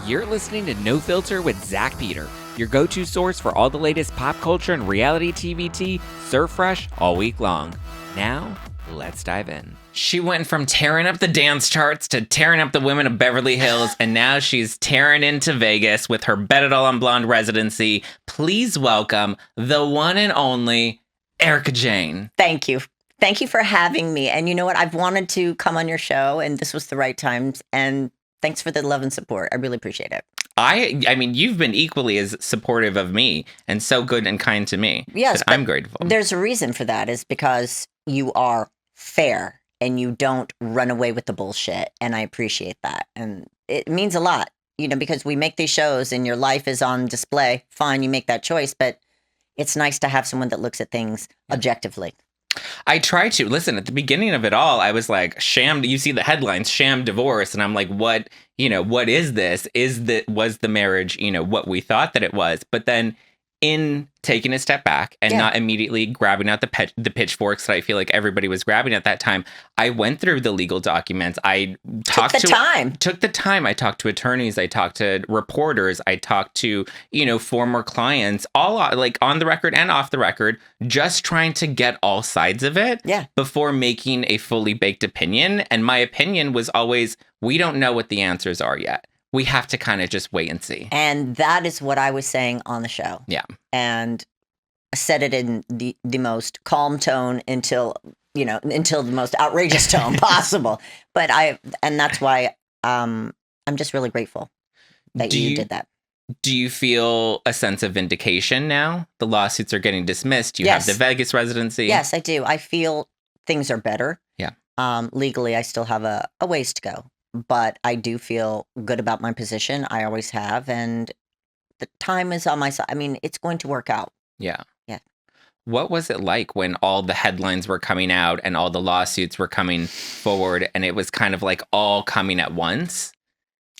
You're listening to No Filter with Zach Peter, your go-to source for all the latest pop culture and reality TV tea, served fresh all week long. Now, let's dive in. She went from tearing up the dance charts to tearing up the women of Beverly Hills, and now she's tearing into Vegas with her Bet It All on Blonde residency. Please welcome the one and only ERIKA Jayne. Thank you. Thank you for having me. And you know what? I've wanted to come on your show, and this was the right time. And thanks for the love and support. I really appreciate it. I mean, you've been equally as supportive of me and so good and kind to me. Yes, but I'm grateful. There's a reason for that, is because you are fair and you don't run away with the bullshit. And I appreciate that. And it means a lot, you know, because we make these shows and your life is on display. Fine, you make that choice, but it's nice to have someone that looks at things objectively. I try to. Listen, at the beginning of it all, I was like, sham, you see the headlines, sham divorce. And I'm like, what is this? Was the marriage, what we thought that it was? But then in taking a step back and not immediately grabbing out the pitchforks that I feel like everybody was grabbing at that time, I went through the legal documents. I took the time. I talked to attorneys. I talked to reporters. I talked to, former clients, all like on the record and off the record, just trying to get all sides of it before making a fully baked opinion. And my opinion was always, we don't know what the answers are yet. We have to kind of just wait and see. And that is what I was saying on the show. Yeah. And I said it in the most calm tone until the most outrageous tone possible. But that's why I'm just really grateful that you did that. Do you feel a sense of vindication now? The lawsuits are getting dismissed. You have the Vegas residency. Yes, I do. I feel things are better. Yeah. Legally, I still have a ways to go. But I do feel good about my position. I always have. And the time is on my side. I mean, it's going to work out. Yeah. Yeah. What was it like when all the headlines were coming out and all the lawsuits were coming forward and it was kind of like all coming at once?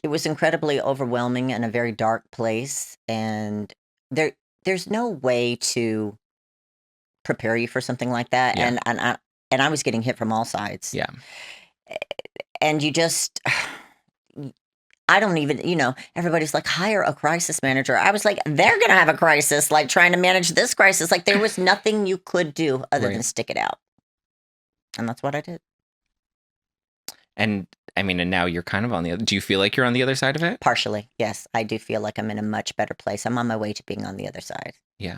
It was incredibly overwhelming and a very dark place. And there's no way to prepare you for something like that. Yeah. And I was getting hit from all sides. Yeah. And you just, I don't even, everybody's like, hire a crisis manager. I was like, they're going to have a crisis, like trying to manage this crisis. Like there was nothing you could do other than stick it out. And that's what I did. And and now you're kind of on the other, do you feel like you're on the other side of it? Partially. Yes. I do feel like I'm in a much better place. I'm on my way to being on the other side. Yeah.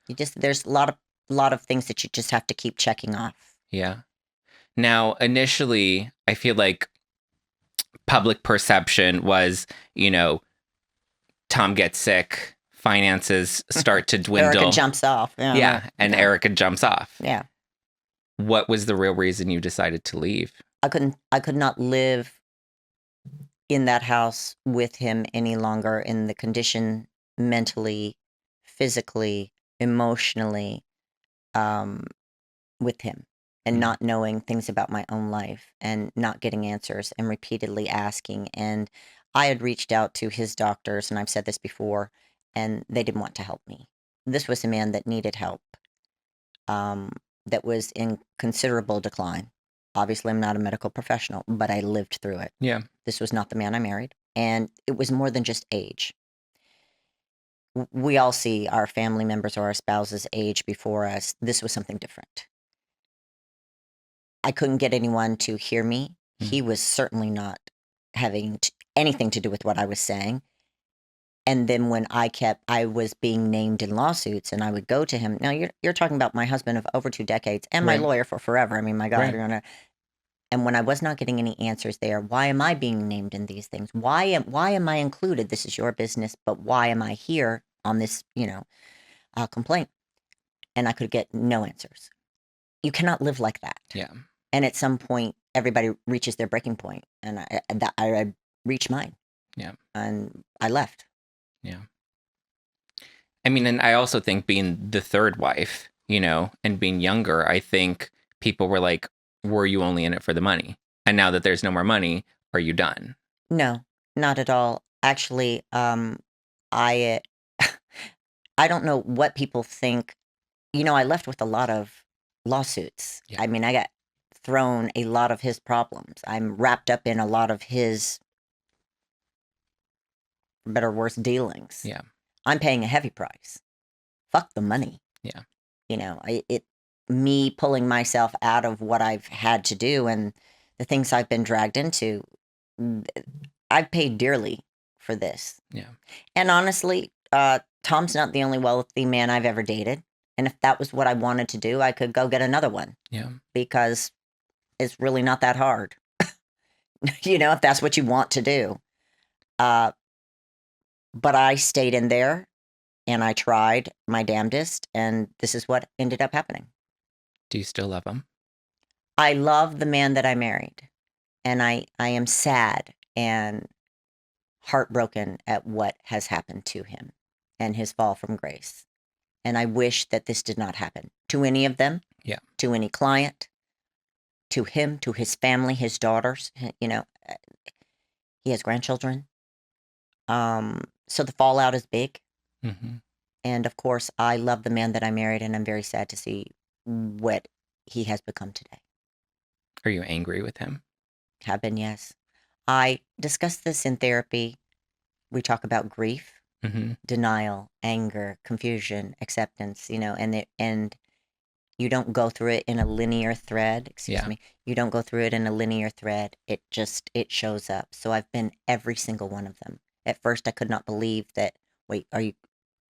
There's a lot of things that you just have to keep checking off. Yeah. Now, initially, I feel like public perception was, Tom gets sick, finances start to dwindle. ERIKA jumps off. And ERIKA jumps off. Yeah. What was the real reason you decided to leave? I could not live in that house with him any longer in the condition mentally, physically, emotionally, with him. And not knowing things about my own life and not getting answers and repeatedly asking. And I had reached out to his doctors, and I've said this before, and they didn't want to help me. This was a man that needed help, that was in considerable decline. Obviously, I'm not a medical professional, but I lived through it. Yeah. This was not the man I married. And it was more than just age. We all see our family members or our spouses age before us. This was something different. I couldn't get anyone to hear me. He was certainly not having anything to do with what I was saying. And then when I was being named in lawsuits, and I would go to him. Now you're talking about my husband of over 2 decades and my lawyer for forever. I mean, my God. Right. And when I was not getting any answers there, why am I being named in these things? Why am I included? This is your business, but why am I here on this, complaint? And I could get no answers. You cannot live like that. Yeah. And at some point, everybody reaches their breaking point, and I reached mine. Yeah. And I left. Yeah. And I also think being the third wife, and being younger, I think people were like, were you only in it for the money? And now that there's no more money, are you done? No, not at all. Actually, I don't know what people think. I left with a lot of lawsuits. Yeah. I got thrown a lot of his problems. I'm wrapped up in a lot of his for better or worse, dealings. Yeah. I'm paying a heavy price. Fuck the money. Yeah. You know, me pulling myself out of what I've had to do and the things I've been dragged into, I've paid dearly for this. Yeah. And honestly, Tom's not the only wealthy man I've ever dated. And if that was what I wanted to do, I could go get another one. Yeah. Because it's really not that hard. You know, if that's what you want to do. But I stayed in there and I tried my damnedest. And this is what ended up happening. Do you still love him? I love the man that I married. And I am sad and heartbroken at what has happened to him and his fall from grace. And I wish that this did not happen to any of them. Yeah. To any client, to him, to his family, his daughters. You know, he has grandchildren. So the fallout is big. Mm-hmm. And of course, I love the man that I married, and I'm very sad to see what he has become today. Are you angry with him? Have been, yes. I discuss this in therapy. We talk about grief, Mm-hmm. denial, anger, confusion, acceptance, you know, and you don't go through it in a linear thread. Excuse me. You don't go through it in a linear thread. It shows up. So I've been every single one of them. At first, I could not believe that. Wait,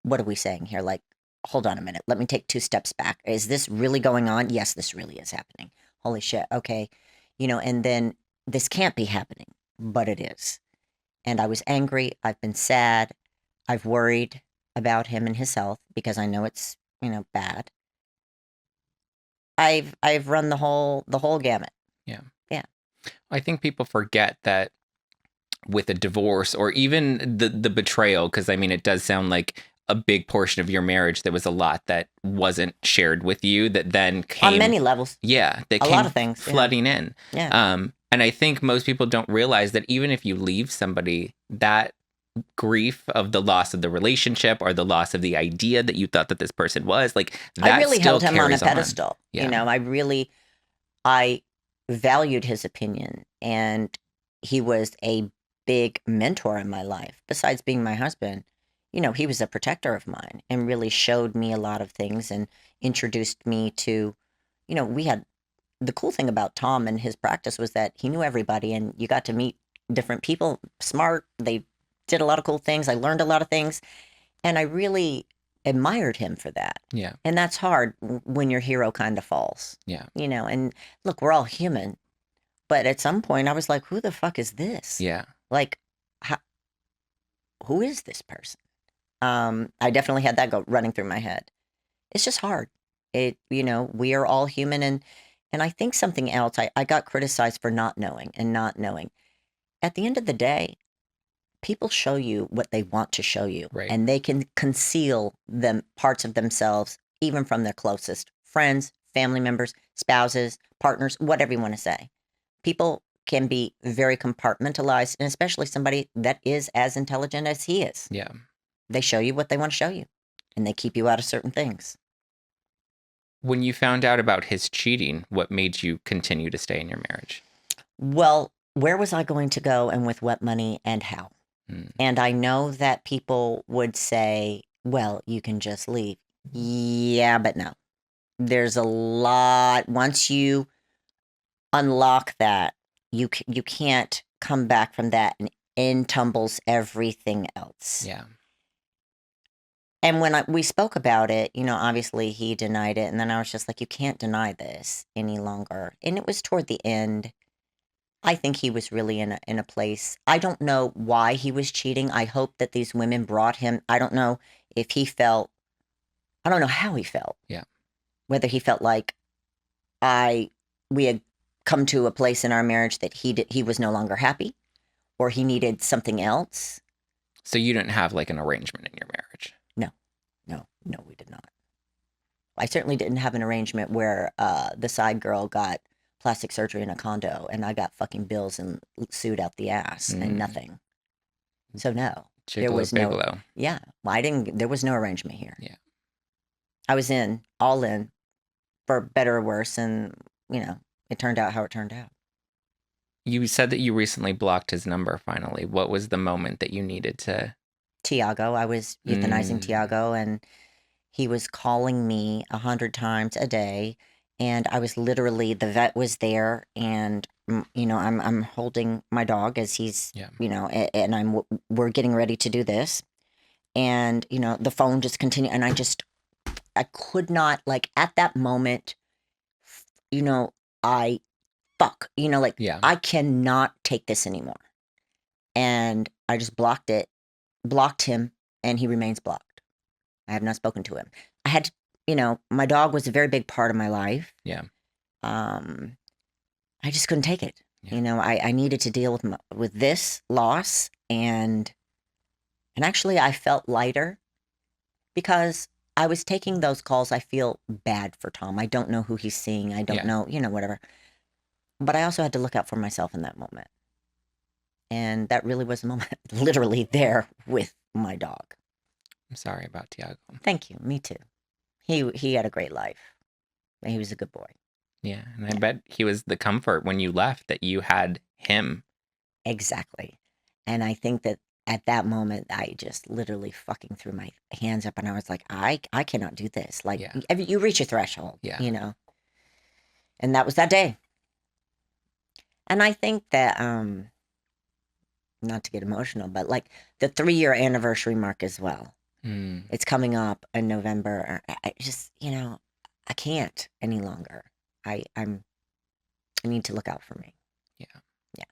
what are we saying here? Like, hold on a minute. Let me take 2 steps back. Is this really going on? Yes, this really is happening. Holy shit. Okay. You know, and then this can't be happening, but it is. And I was angry. I've been sad. I've worried about him and his health because I know it's, you know, bad. I've run the whole gamut. Yeah. Yeah. I think people forget that with a divorce or even the betrayal, because I mean, it does sound like a big portion of your marriage, there was a lot that wasn't shared with you that then came on many levels. Yeah. That a came lot of things flooding in. Yeah. And I think most people don't realize that even if you leave somebody, that grief of the loss of the relationship or the loss of the idea that you thought that this person was, like, that I really still held him on a carries pedestal. Yeah. You know, I valued his opinion, and he was a big mentor in my life. Besides being my husband, you know, he was a protector of mine and really showed me a lot of things and introduced me to, you know, the cool thing about Tom and his practice was that he knew everybody and you got to meet different people, smart. They did a lot of cool things. I learned a lot of things, and I really admired him for that. Yeah. And that's hard when your hero kind of falls. Yeah. You know, and look, we're all human, but at some point I was like, who the fuck is this? Yeah. Like, who is this person? I definitely had that go running through my head. It's just hard. You know, we are all human, and I think something else, I got criticized for not knowing. At the end of the day, people show you what they want to show you. Right. And they can conceal them parts of themselves, even from their closest friends, family members, spouses, partners, whatever you want to say. People can be very compartmentalized, and especially somebody that is as intelligent as he is. Yeah. They show you what they want to show you, and they keep you out of certain things. When you found out about his cheating, what made you continue to stay in your marriage? Well, where was I going to go, and with what money, and how? And I know that people would say, well, you can just leave. Yeah, but no. There's a lot. Once you unlock that, you can't come back from that, and in tumbles everything else. Yeah. And when we spoke about it, you know, obviously he denied it. And then I was just like, you can't deny this any longer. And it was toward the end. I think he was really in a place. I don't know why he was cheating. I hope that these women brought him. I don't know if he felt, I don't know how he felt. Yeah. Whether he felt like we had come to a place in our marriage that he was no longer happy, or he needed something else. So you didn't have like an arrangement in your marriage? No, we did not. I certainly didn't have an arrangement where the side girl got plastic surgery in a condo and I got fucking bills and sued out the ass and nothing. So no, there was no. Yeah, well, there was no arrangement here. Yeah, I was all in, for better or worse, and you know, it turned out how it turned out. You said that you recently blocked his number finally. What was the moment that you needed to Tiago. I was euthanizing Tiago, and he was calling me 100 times a day. And I was literally, the vet was there, and I'm holding my dog as he's, Yeah. and we're getting ready to do this, and the phone just continued, and I could not, like, at that moment, I Yeah. I cannot take this anymore, and I just blocked him, and he remains blocked. I have not spoken to him. I had to, my dog was a very big part of my life. Yeah. Um, I just couldn't take it. Yeah. I needed to deal with this loss, and actually I felt lighter because I was taking those calls. I feel bad for Tom. I don't know who he's seeing. I don't Yeah. know, whatever. But I also had to look out for myself in that moment. And that really was a moment literally there with my dog. I'm sorry about Tiago. Thank you. Me too. He had a great life. He was a good boy. Yeah. And I bet he was the comfort when you left that you had him. Exactly. And I think that at that moment, I just literally fucking threw my hands up, and I was like, I cannot do this. Like, Yeah. you reach a threshold, Yeah. And that was that day. And I think that, not to get emotional, but like the 3-year anniversary mark as well. It's coming up in November. I just, I can't any longer. I need to look out for me. Yeah. Yeah.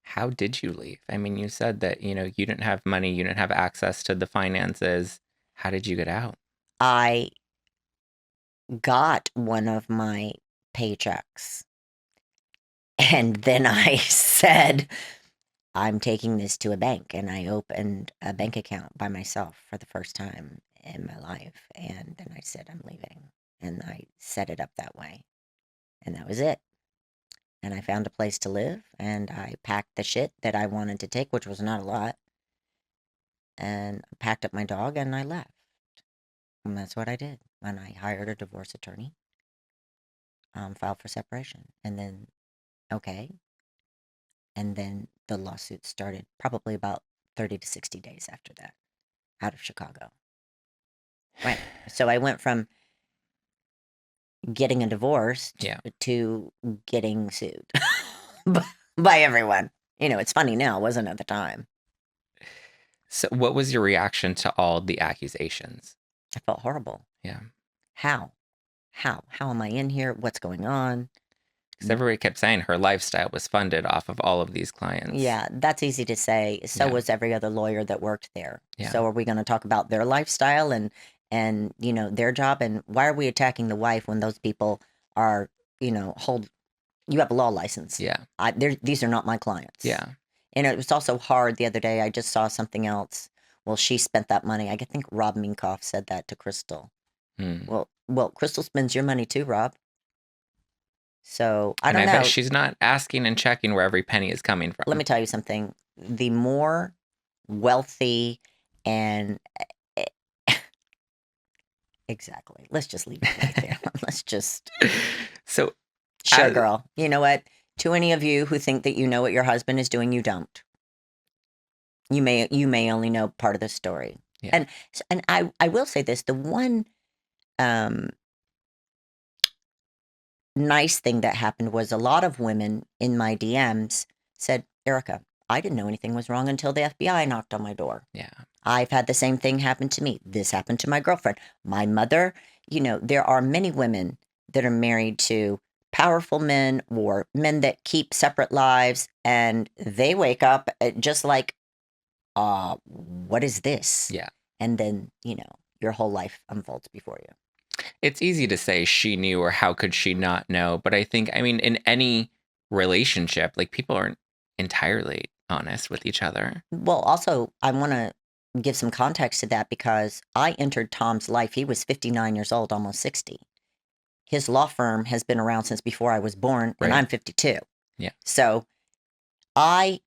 How did you leave? I mean, you said that, you didn't have money, you didn't have access to the finances. How did you get out? I got one of my paychecks, and then I said, I'm taking this to a bank, and I opened a bank account by myself for the first time in my life. And then I said, I'm leaving, and I set it up that way, and that was it. And I found a place to live, and I packed the shit that I wanted to take, which was not a lot, and packed up my dog, and I left. And that's what I did. And I hired a divorce attorney, filed for separation, and then, okay. And then the lawsuit started probably about 30 to 60 days after that, out of Chicago. Right. So I went from getting a divorce Yeah. to getting sued by everyone. It's funny now, wasn't at the time. So what was your reaction to all the accusations? I felt horrible. Yeah. How am I in here? What's going on? Because everybody kept saying her lifestyle was funded off of all of these clients. Yeah, that's easy to say. So Yeah. was every other lawyer that worked there. Yeah. So are we going to talk about their lifestyle and their job? And why are we attacking the wife when those people are, you have a law license? Yeah. These are not my clients. Yeah. And it was also hard the other day. I just saw something else. Well, she spent that money. I think Rob Minkoff said that to Crystal. Well, Crystal spends your money too, Rob. So I don't know. bet she's not asking and checking where every penny is coming from. Let me tell you something. The more wealthy and exactly. Let's just leave it right there. Let's just. So, sure, girl. You know what? To any of you who think that you know what your husband is doing, you don't. You may only know part of the story. Yeah. And I will say this: the one nice thing that happened was a lot of women in my DMs said, Erika, I didn't know anything was wrong until the FBI knocked on my door. Yeah. I've had the same thing happen to me. This happened to my girlfriend. My mother, there are many women that are married to powerful men or men that keep separate lives, and they wake up just like, what is this? Yeah. And then, your whole life unfolds before you. It's easy to say she knew or how could she not know, but I think, in any relationship, like, people aren't entirely honest with each other. Well, also, I want to give some context to that because I entered Tom's life. He was 59 years old, almost 60. His law firm has been around since before I was born, and Right. I'm 52. Yeah. So I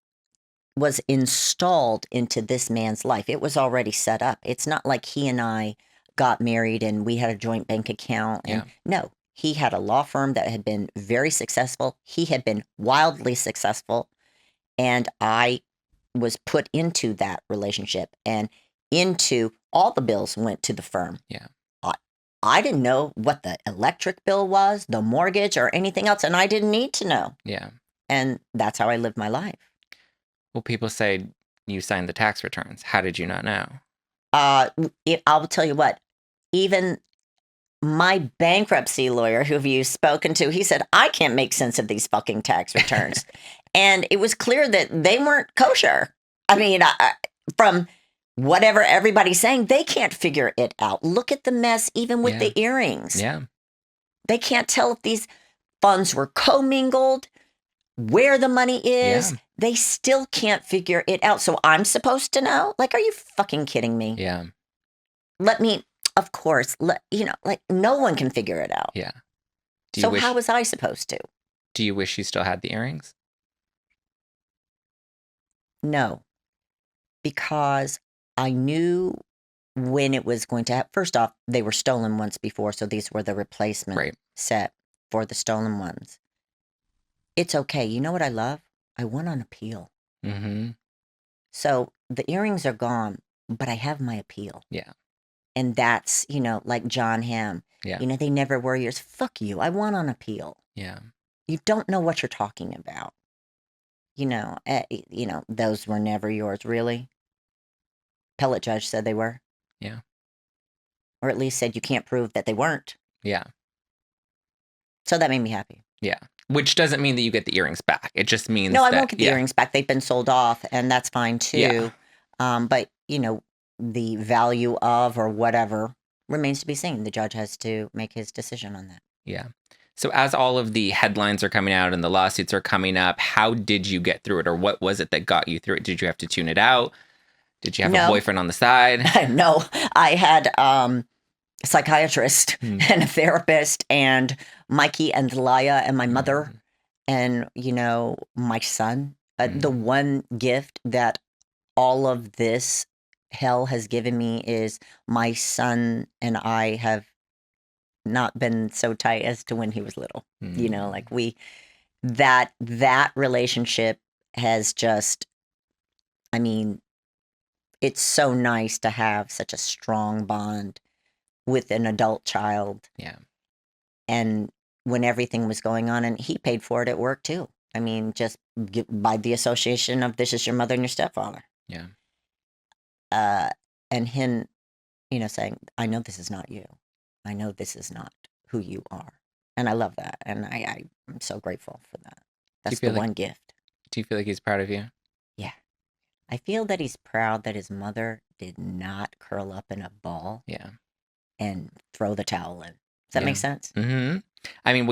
was installed into this man's life. It was already set up. It's not like he and I got married and we had a joint bank account. And no, he had a law firm that had been very successful. He had been wildly successful. And I was put into that relationship, and into all the bills went to the firm. Yeah. I didn't know what the electric bill was, the mortgage, or anything else, and I didn't need to know. Yeah. And that's how I lived my life. Well, people say you signed the tax returns. How did you not know? I'll tell you what, even my bankruptcy lawyer, who you've spoken to, he said, I can't make sense of these fucking tax returns. And it was clear that they weren't kosher. I mean, from whatever everybody's saying, they can't figure it out. Look at the mess, even with the earrings. Yeah. They can't tell if these funds were commingled, where the money is. Yeah. They still can't figure it out. So I'm supposed to know? Like, are you fucking kidding me? Yeah. Of course, like no one can figure it out. Yeah. So how was I supposed to? Do you wish you still had the earrings? No, because I knew when it was going to happen. First off, they were stolen once before, so these were the replacement set for the stolen ones. It's okay. You know what I love? I won on appeal. Mm-hmm. So the earrings are gone, but I have my appeal. Yeah. And that's, like John Hamm. Yeah. They never were yours. Fuck you. I won on appeal. Yeah. You don't know what you're talking about. Those were never yours, really. Appellate judge said they were. Yeah. Or at least said you can't prove that they weren't. Yeah. So that made me happy. Yeah. Which doesn't mean that you get the earrings back. It just means I won't get the earrings back. They've been sold off, and that's fine too. Yeah. But, the value of or whatever remains to be seen. The judge has to make his decision on that. Yeah. So as all of the headlines are coming out and the lawsuits are coming up, how did you get through it? Or what was it that got you through it? Did you have to tune it out? Did you have a boyfriend on the side? No, I had a psychiatrist and a therapist and Mikey and Laya and my mother and, my son. The one gift that all of this hell has given me is my son and I have not been so tight as to when he was little. Like that relationship has just, it's so nice to have such a strong bond with an adult child. Yeah. And when everything was going on, and he paid for it at work too. Just by the association of this is your mother and your stepfather. Yeah. And him, saying, I know this is not you. I know this is not who you are. And I love that. And I'm so grateful for that. That's the one gift. Do you feel like he's proud of you? Yeah. I feel that he's proud that his mother did not curl up in a ball. Yeah. And throw the towel in. Does that make sense? Mm-hmm.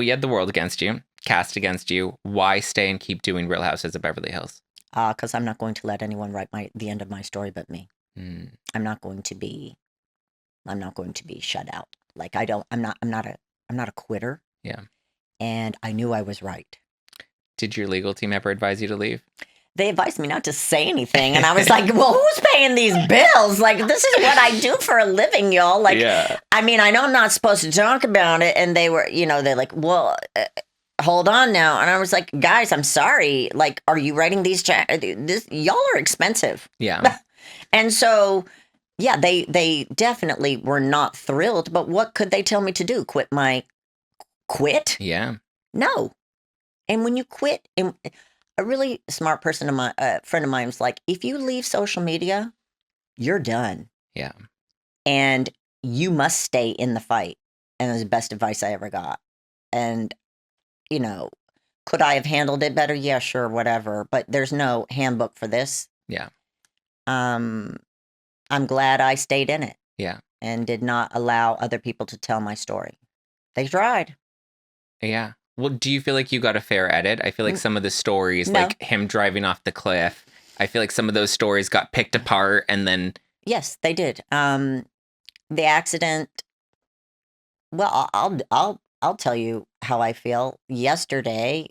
You had the world against you, cast against you. Why stay and keep doing Real Houses of Beverly Hills? Because I'm not going to let anyone write the end of my story but me. I'm not going to be shut out. Like I'm not a quitter. Yeah. And I knew I was right. Did your legal team ever advise you to leave? They advised me not to say anything. And I was like, well, who's paying these bills? Like, this is what I do for a living, y'all. Like, I know I'm not supposed to talk about it. And they were, they're like, well, hold on now. And I was like, guys, I'm sorry. Like, are you writing these y'all are expensive. Yeah. And so, yeah, they definitely were not thrilled. But what could they tell me to do? Quit? Yeah. No. And when you quit, and a really smart person, friend of mine was like, if you leave social media, you're done. Yeah. And you must stay in the fight. And it was the best advice I ever got. And, could I have handled it better? Yeah, sure, whatever. But there's no handbook for this. Yeah. I'm glad I stayed in it. Yeah. And did not allow other people to tell my story. They tried. Yeah. Well, do you feel like you got a fair edit? I feel like some of the stories, like him driving off the cliff, I feel like some of those stories got picked apart and then... Yes, they did. The accident... Well, I'll tell you how I feel. Yesterday,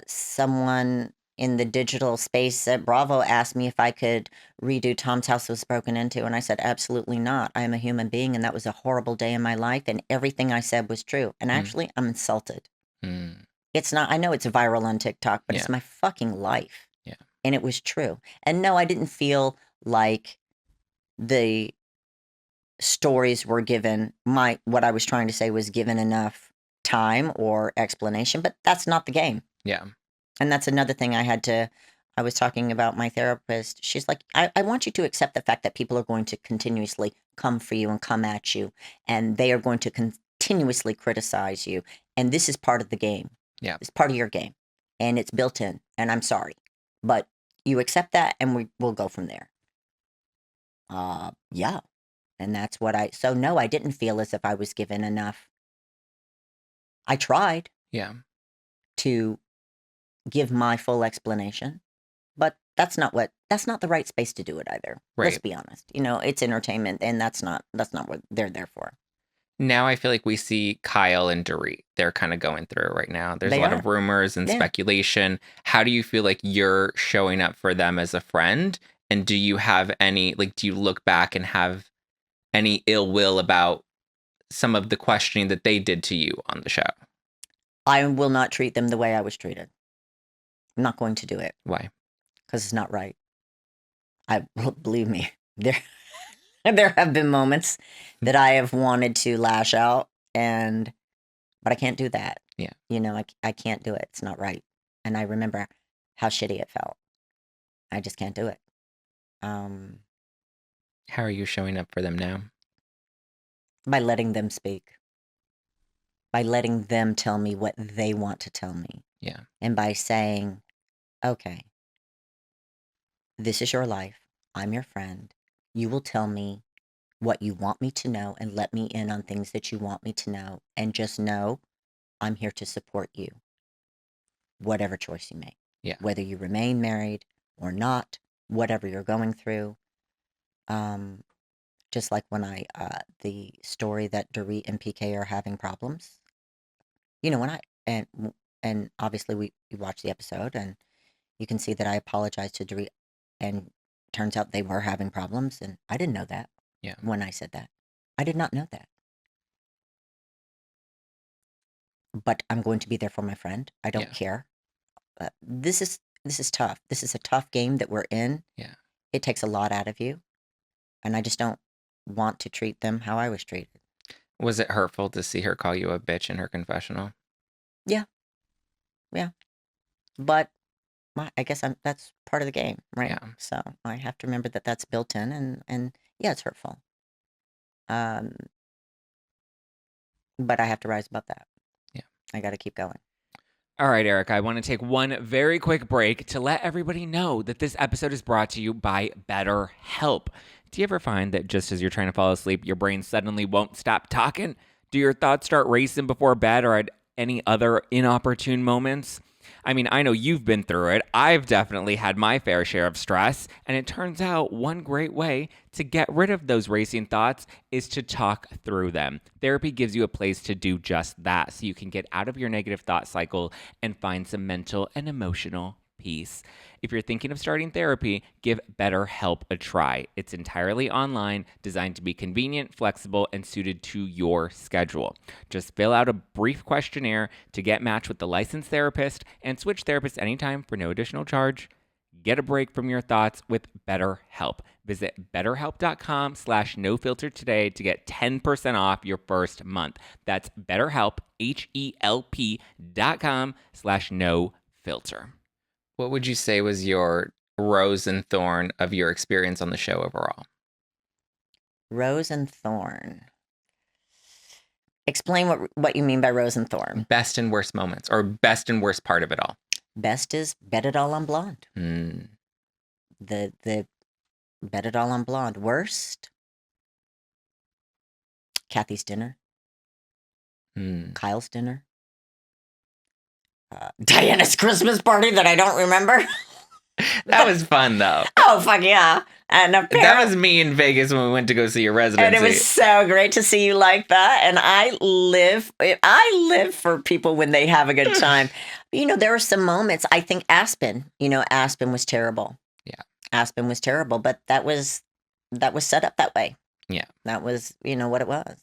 someone in the digital space at Bravo asked me if I could redo Tom's House Was Broken Into, and I said, absolutely not. I am a human being, and that was a horrible day in my life, and everything I said was true. And actually, I'm insulted. It's not, I know it's viral on TikTok, but it's my fucking life. Yeah. And it was true. And no, I didn't feel like the stories were given, what I was trying to say was given enough time or explanation, but that's not the game. Yeah. And that's another thing I was talking about my therapist. She's like, I want you to accept the fact that people are going to continuously come for you and come at you, and they are going to continuously criticize you. And this is part of the game. Yeah. It's part of your game, and it's built in. And I'm sorry, but you accept that, and we'll go from there. Yeah. And that's so no, I didn't feel as if I was given enough. I tried to give my full explanation, but that's not the right space to do it either. Right. Let's be honest. It's entertainment, and that's not what they're there for. Now I feel like we see Kyle and Dorit. They're kind of going through it right now. There's a lot of rumors and speculation. How do you feel like you're showing up for them as a friend? And do you have any, do you look back and have any ill will about some of the questioning that they did to you on the show? I will not treat them the way I was treated. I'm not going to do it. Why? Because it's not right. Believe me, there have been moments that I have wanted to lash out, but I can't do that. Yeah. I can't do it. It's not right. And I remember how shitty it felt. I just can't do it. How are you showing up for them now? By letting them speak. By letting them tell me what they want to tell me. Yeah. And by saying, okay, this is your life. I'm your friend. You will tell me what you want me to know and let me in on things that you want me to know. And just know I'm here to support you, whatever choice you make. Yeah. Whether you remain married or not, whatever you're going through. Just like when the story that Dorit and PK are having problems. And obviously we watched the episode, and you can see that I apologized to Dorit, and turns out they were having problems, and I didn't know that. Yeah. When I said that, I did not know that. But I'm going to be there for my friend. I don't care. This is tough. This is a tough game that we're in. Yeah. It takes a lot out of you, and I just don't want to treat them how I was treated. Was it hurtful to see her call you a bitch in her confessional? Yeah. But I guess that's part of the game, right? Yeah. So I have to remember that that's built in, and yeah, it's hurtful. But I have to rise above that. Yeah. I got to keep going. All right, Erika, I want to take one very quick break to let everybody know that this episode is brought to you by BetterHelp. Do you ever find that just as you're trying to fall asleep, your brain suddenly won't stop talking? Do your thoughts start racing before bed or at any other inopportune moments? I mean, I know you've been through it. I've definitely had my fair share of stress. And it turns out one great way to get rid of those racing thoughts is to talk through them. Therapy gives you a place to do just that, so you can get out of your negative thought cycle and find some mental and emotional peace. If you're thinking of starting therapy, give BetterHelp a try. It's entirely online, designed to be convenient, flexible, and suited to your schedule. Just fill out a brief questionnaire to get matched with the licensed therapist and switch therapists anytime for no additional charge. Get a break from your thoughts with BetterHelp. Visit BetterHelp.com/nofilter today to get 10% off your first month. That's BetterHelp, HELP.com/nofilter. What would you say was your rose and thorn of your experience on the show overall? Rose and thorn. Explain what you mean by rose and thorn. Best and worst moments, or best and worst part of it all. Best is Bet It All on Blonde. Mm. The Bet It All on Blonde. Worst? Kathy's dinner. Kyle's dinner. Diana's Christmas party that I don't remember. That was fun, though. Oh, fuck yeah. And that was me in Vegas when we went to go see your residency. And it was so great to see you like that. And I live for people when they have a good time. There are some moments. I think Aspen was terrible. Yeah. Aspen was terrible, but that was set up that way. Yeah. That was, what it was.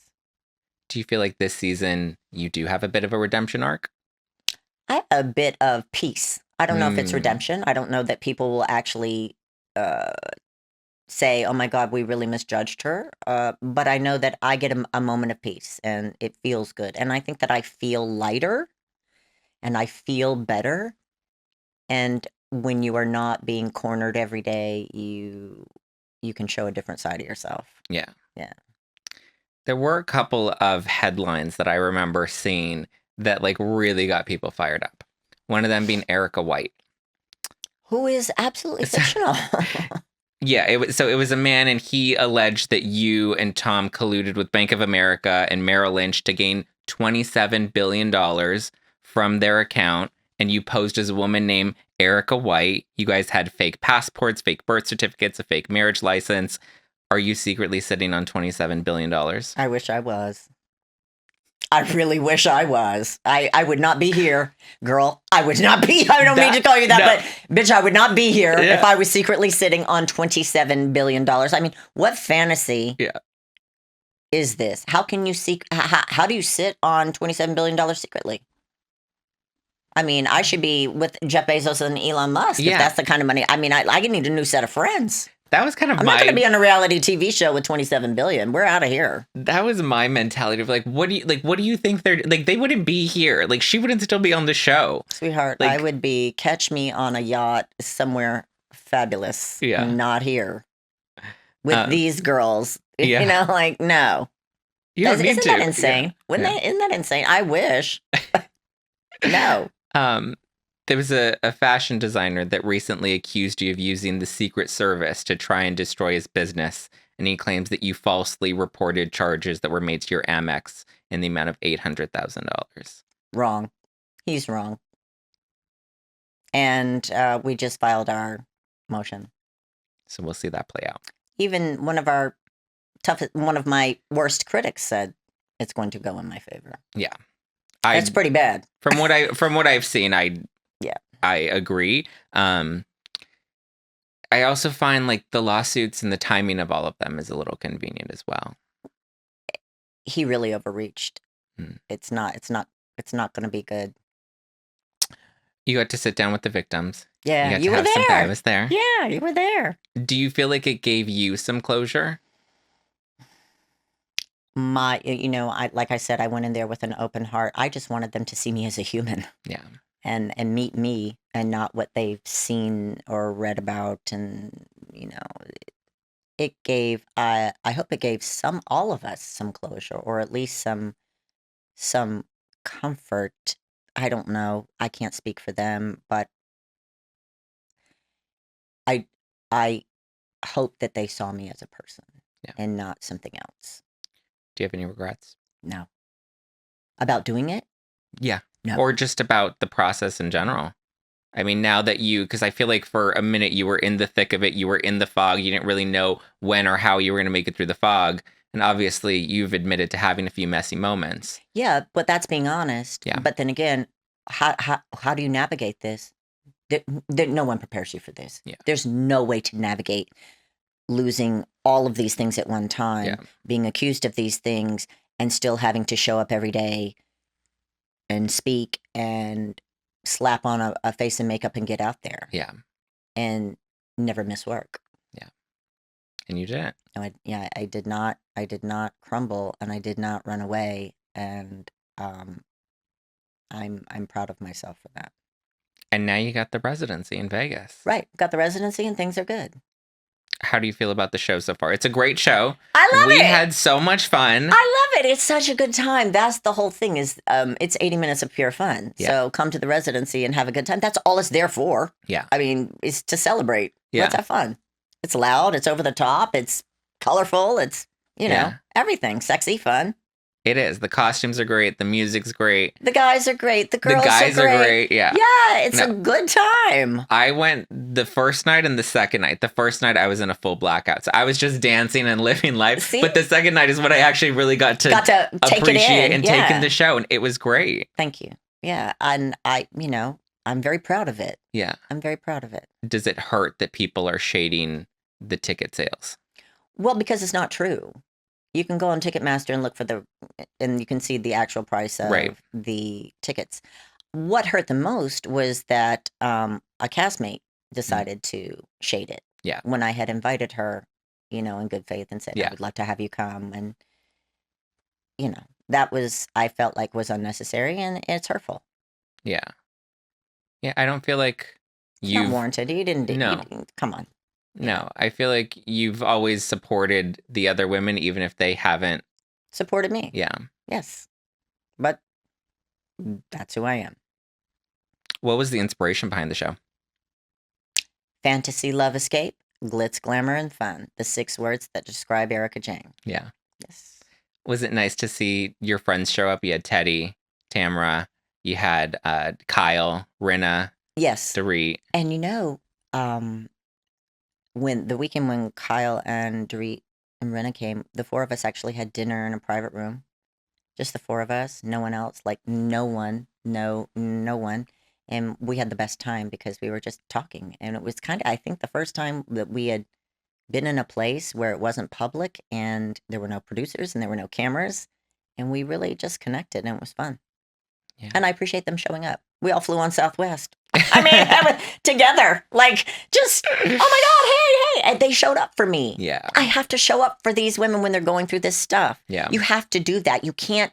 Do you feel like this season you do have a bit of a redemption arc? I have a bit of peace. I don't know if it's redemption. I don't know that people will actually say, oh my God, we really misjudged her. But I know that I get a moment of peace and it feels good. And I think that I feel lighter and I feel better. And when you are not being cornered every day, you can show a different side of yourself. Yeah. Yeah. There were a couple of headlines that I remember seeing that like really got people fired up. One of them being ERIKA White. Who is absolutely fictional. Yeah, it was a man, and he alleged that you and Tom colluded with Bank of America and Merrill Lynch to gain $27 billion from their account, and you posed as a woman named ERIKA White. You guys had fake passports, fake birth certificates, a fake marriage license. Are you secretly sitting on $27 billion? I wish I was. I really wish I was. I would not be here, girl. I would not be. I don't mean to call you that, but bitch, I would not be here if I was secretly sitting on $27 billion. I mean, what fantasy is this? How can you how do you sit on $27 billion secretly? I mean, I should be with Jeff Bezos and Elon Musk if that's the kind of money. I mean, I need a new set of friends. That was kind of I'm not going to be on a reality TV show with $27 billion. We're out of here. That was my mentality of like, what do you think they're like? They wouldn't be here. Like, she wouldn't still be on the show, sweetheart. Like, I would be catch me on a yacht somewhere fabulous. Yeah, not here with these girls. You know, like no. Isn't that insane? Isn't that insane? I wish. No. There was a fashion designer that recently accused you of using the Secret Service to try and destroy his business, and he claims that you falsely reported charges that were made to your Amex in the amount of $800,000. Wrong. He's wrong. And we just filed our motion. So we'll see that play out. Even one of my worst critics said it's going to go in my favor. Yeah. It's pretty bad. From what I've seen, I agree. I also find like the lawsuits and the timing of all of them is a little convenient as well. He really overreached. It's not going to be good. You got to sit down with the victims. Yeah, you were there. I was there. Yeah, you were there. Do you feel like it gave you some closure? Like I said, I went in there with an open heart. I just wanted them to see me as a human. Yeah. And meet me and not what they've seen or read about. And, it gave, I hope it gave all of us some closure or at least some comfort. I don't know. I can't speak for them, but I hope that they saw me as a person and not something else. Do you have any regrets? No. About doing it? Yeah. No. Or just about the process in general. I mean, now that because I feel like for a minute you were in the thick of it, you were in the fog, you didn't really know when or how you were going to make it through the fog. And obviously you've admitted to having a few messy moments. Yeah, but that's being honest. Yeah. But then again, how do you navigate this? No one prepares you for this. Yeah. There's no way to navigate losing all of these things at one time, being accused of these things, and still having to show up every day and speak and slap on a face and makeup and get out there. Yeah. And never miss work. Yeah. And you didn't. I did not. I did not crumble and I did not run away. And I'm proud of myself for that. And now you got the residency in Vegas. Right. Got the residency and things are good. How do you feel about the show so far? It's a great show. I love it. We had so much fun. I love it. It's such a good time. That's the whole thing is it's 80 minutes of pure fun. Yeah. So come to the residency and have a good time. That's all it's there for. Yeah. I mean, it's to celebrate. Yeah. Let's have fun. It's loud. It's over the top. It's colorful. It's, everything. Sexy, fun. It is. The costumes are great. The music's great. The guys are great. The girls are great. Yeah. Yeah, it's a good time. I went the first night and the second night. The first night I was in a full blackout. So I was just dancing and living life. See? But the second night is when I actually really got to take appreciate it and take in the show. And it was great. Thank you. Yeah. And I'm very proud of it. Yeah. I'm very proud of it. Does it hurt that people are shading the ticket sales? Well, because it's not true. You can go on Ticketmaster and look and you can see the actual price of the tickets. What hurt the most was that a castmate Mm. decided to shade it. Yeah. When I had invited her, in good faith and said, I Yeah. would love to have you come. And, that I felt like was unnecessary and it's hurtful. Yeah. Yeah. I don't feel like It's not you've. warranted. You didn't, No. come on. No. I feel like you've always supported the other women, even if they haven't. Supported me. Yeah. Yes. But that's who I am. What was the inspiration behind the show? Fantasy, love, escape, glitz, glamour, and fun. The 6 words that describe ERIKA Jayne. Yeah. Yes. Was it nice to see your friends show up? You had Teddy, Tamara, you had Kyle, Rinna, Yes. Dorit. And when the weekend when Kyle and Dorit and Rinna came, the 4 of us actually had dinner in a private room. Just the 4 of us, no one else, like no one. And we had the best time because we were just talking. And it was kind of, I think, the first time that we had been in a place where it wasn't public and there were no producers and there were no cameras. And we really just connected and it was fun. Yeah. And I appreciate them showing up. We all flew on Southwest. I mean, together, like just, oh my God, hey. And they showed up for me. Yeah. I have to show up for these women when they're going through this stuff. Yeah. You have to do that. You can't,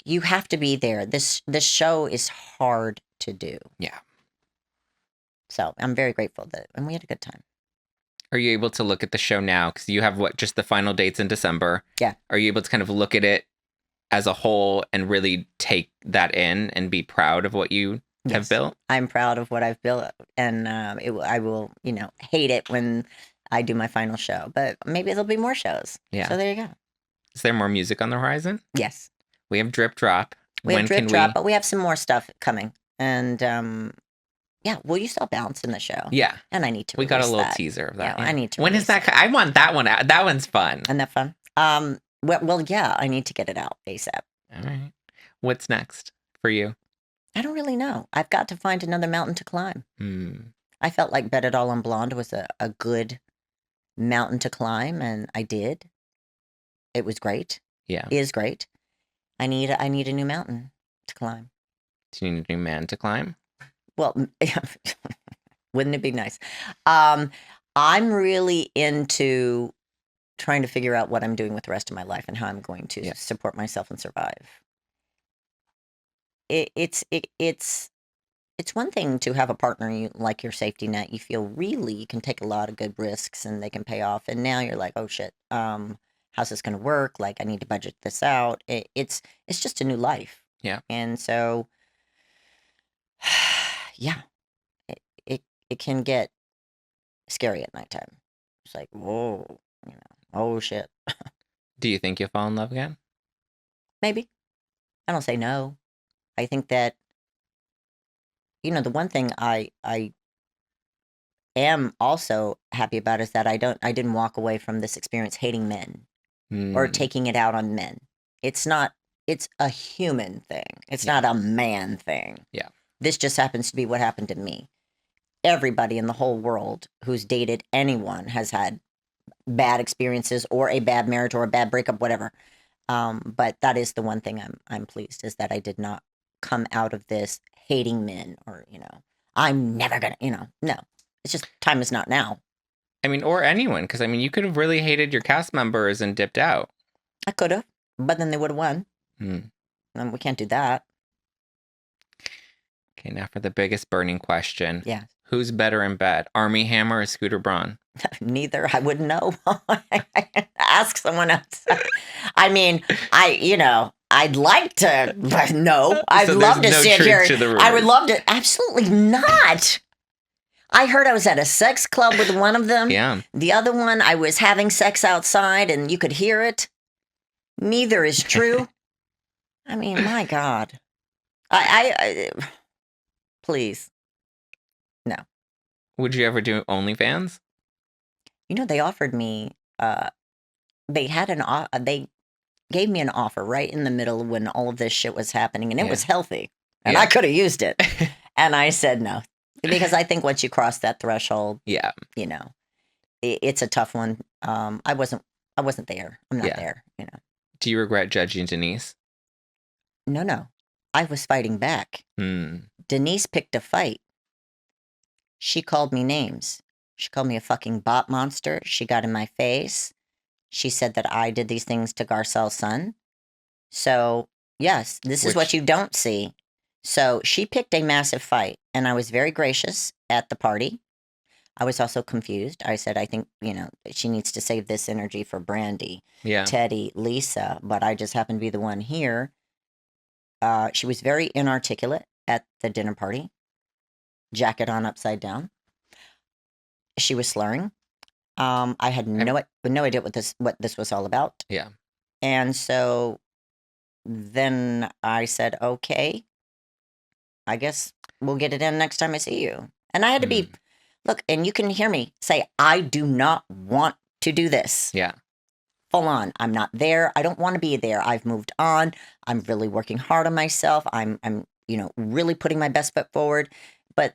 you have to be there. This show is hard to do. Yeah. So I'm very grateful and we had a good time. Are you able to look at the show now? Because you have just the final dates in December. Yeah. Are you able to kind of look at it as a whole and really take that in and be proud of what you have built? I'm proud of what I've built. And I will, hate it when I do my final show. But maybe there'll be more shows. Yeah. So there you go. Is there more music on the horizon? Yes. We have Drip Drop. We have Drip Drop, but we have some more stuff coming. And yeah, well, you saw Bounce in the show. Yeah. And I need to We got a little that. teaser of that. Yeah, I need to. When is that? I want that one. That one's fun. Isn't that fun? Well, yeah, I need to get it out ASAP. All right. What's next for you? I don't really know. I've got to find another mountain to climb. Mm. I felt like Bet It All on Blonde was a good mountain to climb, and I did. It was great. Yeah. It is great. I need a new mountain to climb. Do you need a new man to climb? Well, wouldn't it be nice? I'm really into trying to figure out what I'm doing with the rest of my life and how I'm going to support myself and survive. It's one thing to have a partner like your safety net. You feel really you can take a lot of good risks and they can pay off. And now you're like, oh shit, how's this going to work? Like I need to budget this out. It's just a new life. Yeah. And so, yeah, it can get scary at nighttime. It's like, whoa, oh shit. Do you think you'll fall in love again? Maybe. I don't say no. I think that, the one thing I am also happy about is that I didn't walk away from this experience hating men or taking it out on men. It's a human thing. It's not a man thing. Yeah. This just happens to be what happened to me. Everybody in the whole world who's dated anyone has had bad experiences or a bad marriage or a bad breakup, whatever. But that is the one thing I'm pleased is that I did not come out of this hating men or, I'm never gonna, no. It's just time is not now. I mean, or anyone, because you could have really hated your cast members and dipped out. I could have, but then they would have won. And we can't do that. Okay, now for the biggest burning question. Yeah. Who's better in bed, Armie Hammer or Scooter Braun? Neither. I wouldn't know. Ask someone else. I'd like to know. I'd love to sit here. I would love to. Absolutely not. I heard I was at a sex club with one of them. Yeah. The other one, I was having sex outside and you could hear it. Neither is true. My God. I please. No. Would you ever do OnlyFans? They offered me, they gave me an offer right in the middle when all of this shit was happening and it was healthy and I could have used it. And I said no, because I think once you cross that threshold, it's a tough one. I wasn't there. I'm not there, Do you regret judging Denise? No. I was fighting back. Denise picked a fight. She called me names. She called me a fucking bot monster. She got in my face. She said that I did these things to Garcelle's son. So, yes, this is what you don't see. So she picked a massive fight, and I was very gracious at the party. I was also confused. I said, I think, she needs to save this energy for Brandy, Teddy, Lisa, but I just happened to be the one here. She was very inarticulate at the dinner party, jacket on upside down. She was slurring. I had no idea what this was all about. Yeah. And so then I said, okay, I guess we'll get it in next time I see you. And I had to be, look, and you can hear me say, I do not want to do this. Yeah. Full on. I'm not there. I don't want to be there. I've moved on. I'm really working hard on myself. I'm really putting my best foot forward. But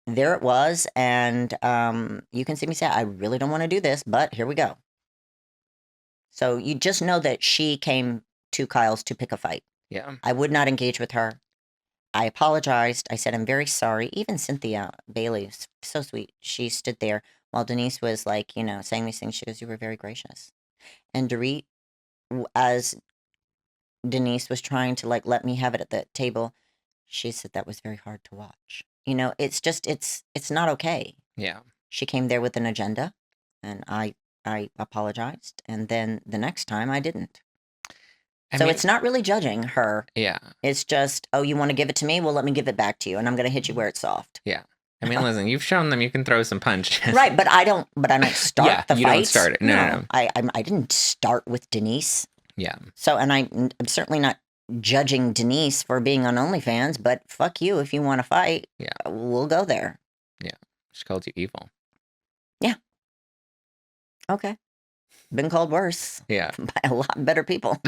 there it was. And you can see me say, I really don't want to do this, but here we go. So you just know that she came to Kyle's to pick a fight. Yeah. I would not engage with her. I apologized. I said, I'm very sorry. Even Cynthia Bailey, so sweet. She stood there while Denise was like, saying these things. She goes, you were very gracious. And Dorit, as Denise was trying to let me have it at the table, she said that was very hard to watch. It's just, it's not okay. Yeah. She came there with an agenda, and I apologized. And then the next time I didn't. I mean, it's not really judging her. Yeah. It's just, oh, you want to give it to me? Well, let me give it back to you, and I'm going to hit you where it's soft. Yeah. I mean, listen, you've shown them you can throw some punches. Right, but I don't start the fight. You don't start it. No. I didn't start with Denise. Yeah. So, and I'm certainly not judging Denise for being on OnlyFans, but fuck you if you want to fight. Yeah. We'll go there. Yeah. She called you evil. Yeah. Okay. Been called worse. Yeah. By a lot better people.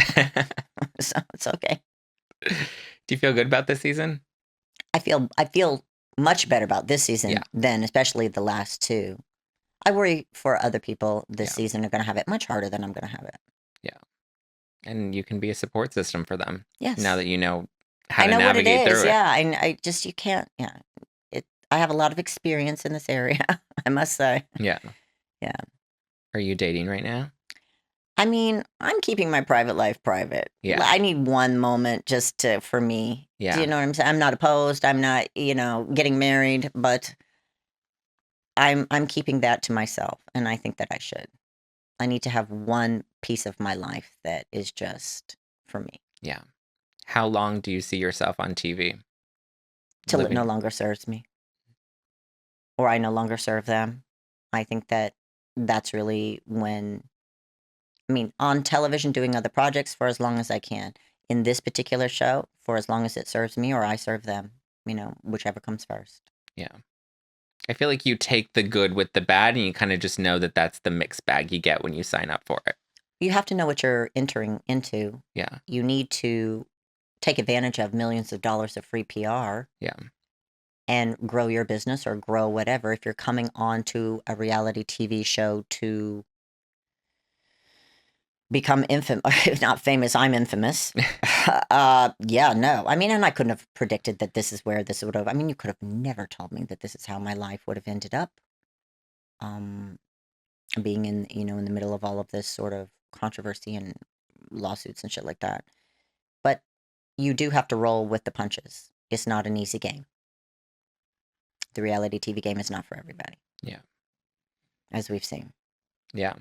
So it's okay. Do you feel good about this season? I feel much better about this season than especially the last two. I worry for other people this season are going to have it much harder than I'm going to have it. Yeah. And you can be a support system for them. Yes. Now that you know how to navigate through it. Yeah. I just, you can't, I have a lot of experience in this area, I must say. Yeah. Yeah. Are you dating right now? I mean, I'm keeping my private life private. Yeah. I need one moment just for me. Yeah. Do you know what I'm saying? I'm not opposed. I'm not, getting married, but I'm keeping that to myself. And I think that I should. I need to have one piece of my life that is just for me. Yeah. How long do you see yourself on TV? Till it no longer serves me. Or I no longer serve them. I think that's really when, on television doing other projects for as long as I can. In this particular show, for as long as it serves me or I serve them, whichever comes first. Yeah. I feel like you take the good with the bad and you kind of just know that that's the mixed bag you get when you sign up for it. You have to know what you're entering into. Yeah. You need to take advantage of millions of dollars of free PR. Yeah. And grow your business or grow whatever. If you're coming on to a reality TV show to become if not famous, I'm infamous. Yeah, no. And I couldn't have predicted that this is where this would have, you could have never told me that this is how my life would have ended up. Being in, in the middle of all of this sort of controversy and lawsuits and shit like that. But you do have to roll with the punches. It's not an easy game. The reality TV game is not for everybody. Yeah. As we've seen. Yeah.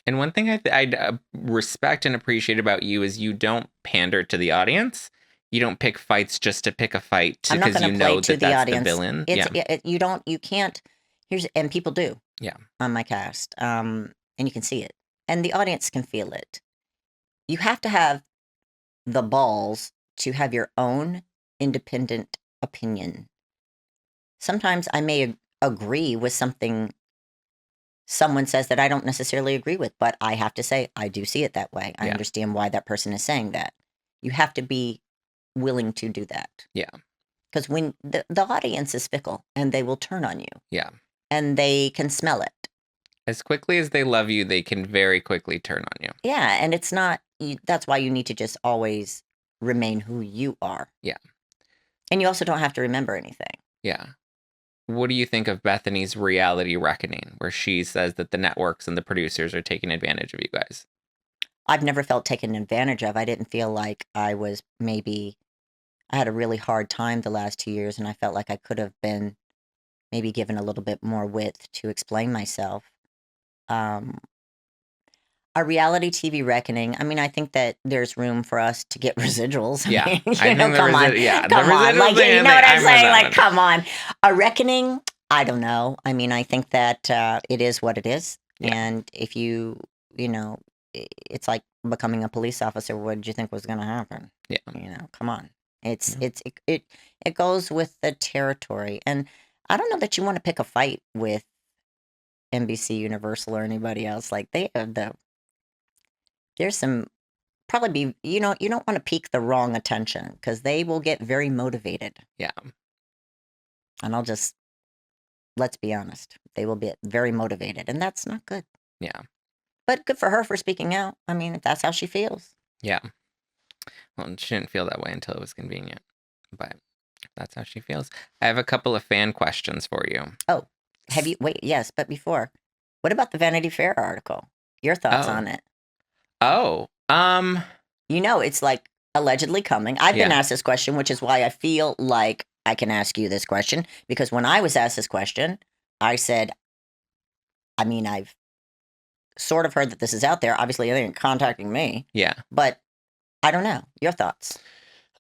And one thing I respect and appreciate about you is you don't pander to the audience. You don't pick fights just to pick a fight because you know that that's the villain. You can't, and people do. Yeah. On my cast. And you can see it. And the audience can feel it. You have to have the balls to have your own independent opinion. Sometimes I may agree with something someone says that I don't necessarily agree with, but I have to say, I do see it that way. I understand why that person is saying that. You have to be willing to do that. Yeah. Because when the audience is fickle and they will turn on you. Yeah. And they can smell it. As quickly as they love you, they can very quickly turn on you. Yeah. And it's not, that's why you need to just always remain who you are. Yeah. And you also don't have to remember anything. Yeah. What do you think of Bethany's reality reckoning, where she says that the networks and the producers are taking advantage of you guys? I've never felt taken advantage of. I didn't feel like I had a really hard time the last 2 years, and I felt like I could have been maybe given a little bit more width to explain myself. Um, a reality TV reckoning. I mean, I think that there's room for us to get residuals. Yeah. I mean, I think come on. the Come on. residual Like, thing, you know what I'm with saying? that Like, one. come on. A reckoning, I don't know. I mean, I think that it is what it is. Yeah. And if it's like becoming a police officer. What did you think was going to happen? Yeah. Come on. It goes with the territory. And I don't know that you want to pick a fight with NBC Universal or anybody else. Like, there's some probably be, you don't want to pique the wrong attention, because they will get very motivated. Yeah. And let's be honest, they will be very motivated, and that's not good. Yeah. But good for her for speaking out. I mean, if that's how she feels. Yeah. Well, she didn't feel that way until it was convenient. But that's how she feels. I have a couple of fan questions for you. Oh, yes, but before, what about the Vanity Fair article? Your thoughts on it? Oh, it's like allegedly coming. I've been Yeah. asked this question, which is why I feel like I can ask you this question, because when I was asked this question, I said, I mean, I've sort of heard that this is out there. Obviously, they ain't contacting me, yeah. but I don't know. Your thoughts?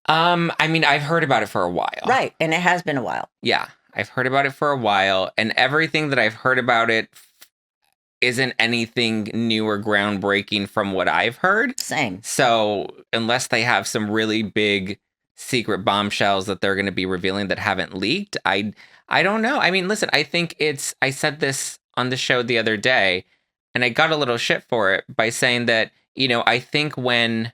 I mean, I've heard about it for a while. Right, and it has been a while. Yeah, I've heard about it for a while, and everything that I've heard about it isn't anything new or groundbreaking from what I've heard. Same. So unless they have some really big secret bombshells that they're going to be revealing that haven't leaked, I don't know. I mean, listen, I think I said this on the show the other day, and I got a little shit for it by saying that, I think when